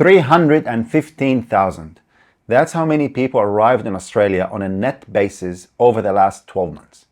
315,000. That's how many people arrived in Australia on a net basis over the last 12 months.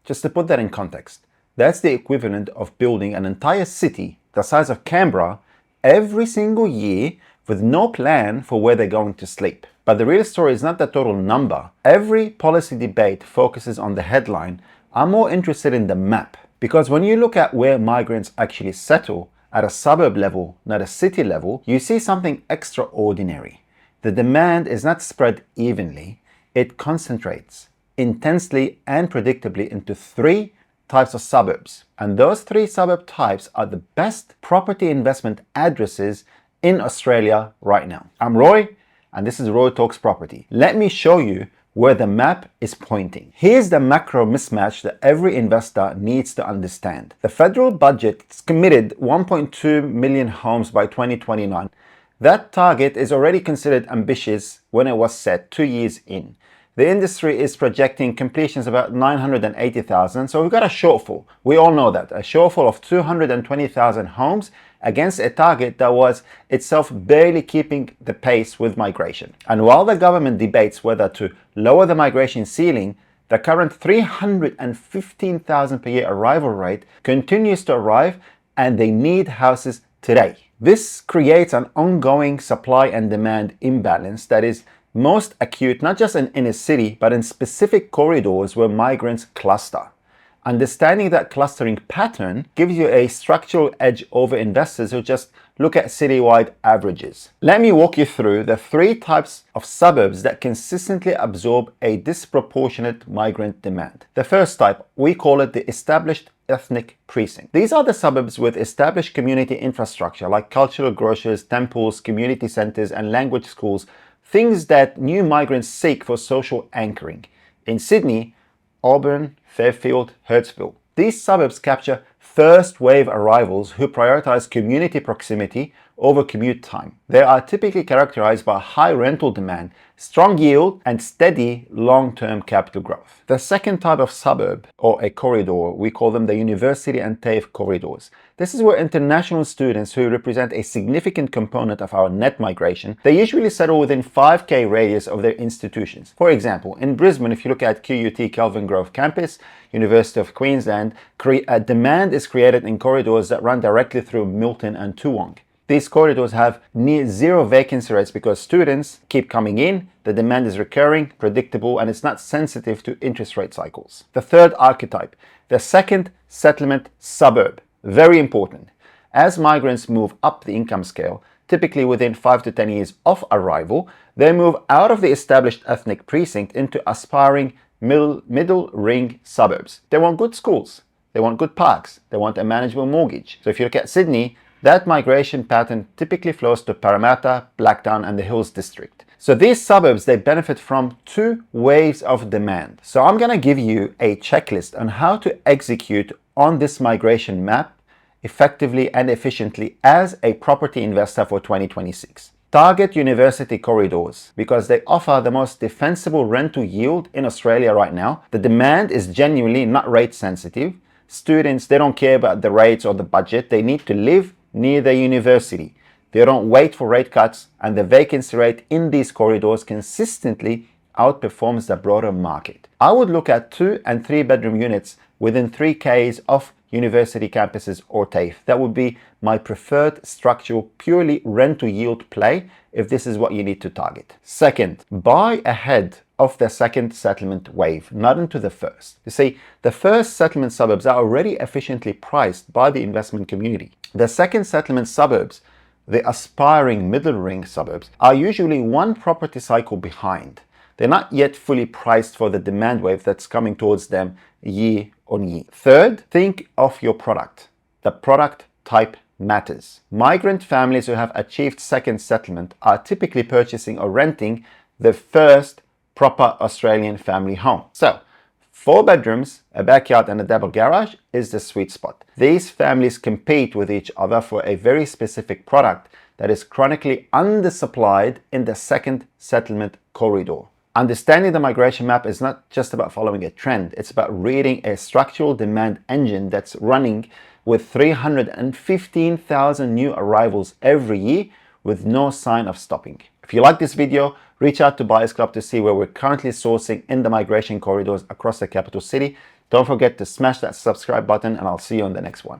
Just to put that in context, that's the equivalent of building an entire city the size of Canberra every single year with no plan for where they're going to sleep. But the real story is not the total number. Every policy debate focuses on the headline. I'm more interested in the map, because when you look at where migrants actually settle at a suburb level, not a city level, you see something extraordinary. The demand is not spread evenly, it concentrates intensely and predictably into three types of suburbs. And those three suburb types are the best property investment addresses in Australia right now. I'm Roy, and this is Roy Talks Property. Let me show you where the map is pointing. Here's the macro mismatch that every investor needs to understand. The federal budget is committed 1.2 million homes by 2029. That target is already considered ambitious when it was set 2 years in. The industry is projecting completions about 980,000, so we've got a shortfall. We all know that, a shortfall of 220,000 homes against a target that was itself barely keeping the pace with migration. And while the government debates whether to lower the migration ceiling, the current 315,000 per year arrival rate continues to arrive, and they need houses today. This creates an ongoing supply and demand imbalance that is most acute not just in inner city, but in specific corridors where migrants cluster. Understanding that clustering pattern gives you a structural edge over investors who just look at citywide averages. Let me walk you through the three types of suburbs that consistently absorb a disproportionate migrant demand. The first type, we call it the established ethnic precinct. These are the suburbs with established community infrastructure like cultural grocers, temples, community centers, and language schools, things that new migrants seek for social anchoring. In Sydney, Auburn, Fairfield, Hurstville. These suburbs capture first wave arrivals who prioritize community proximity over commute time. They are typically characterized by high rental demand, strong yield, and steady long-term capital growth. The second type of suburb, or a corridor, we call them the university and TAFE corridors. This is where international students who represent a significant component of our net migration, they usually settle within 5K radius of their institutions. For example, in Brisbane, if you look at QUT Kelvin Grove campus, University of Queensland, demand is created in corridors that run directly through Milton and Toowong. These corridors have near zero vacancy rates because students keep coming in, the demand is recurring, predictable, and it's not sensitive to interest rate cycles. The third archetype, the second settlement suburb. Very important. As migrants move up the income scale, typically within 5 to 10 years of arrival, they move out of the established ethnic precinct into aspiring middle ring suburbs. They want good schools, they want good parks, they want a manageable mortgage. So if you look at Sydney, that migration pattern typically flows to Parramatta, Blacktown, and the Hills District. So these suburbs, they benefit from two waves of demand. So I'm gonna give you a checklist on how to execute on this migration map effectively and efficiently as a property investor for 2026. Target university corridors because they offer the most defensible rental yield in Australia right now. The demand is genuinely not rate sensitive. Students, they don't care about the rates or the budget. They need to live near the university. They don't wait for rate cuts, and the vacancy rate in these corridors consistently outperforms the broader market. I would look at 2 and 3 bedroom units within 3Ks of university campuses or TAFE. That would be my preferred structural, purely rental yield play if this is what you need to target. Second, buy ahead of the second settlement wave, not into the first. You see, the first settlement suburbs are already efficiently priced by the investment community. The second settlement suburbs, the aspiring middle ring suburbs, are usually one property cycle behind. They're not yet fully priced for the demand wave that's coming towards them year on year. Third, think of your product. The product type matters. Migrant families who have achieved second settlement are typically purchasing or renting the first proper Australian family home. So 4 bedrooms, a backyard, and a double garage is the sweet spot. These families compete with each other for a very specific product that is chronically undersupplied in the second settlement corridor. Understanding the migration map is not just about following a trend, it's about reading a structural demand engine that's running with 315,000 new arrivals every year, with no sign of stopping. If you like this video, reach out to Buyers Club to see where we're currently sourcing in the migration corridors across the capital city. Don't forget to smash that subscribe button, and I'll see you on the next one.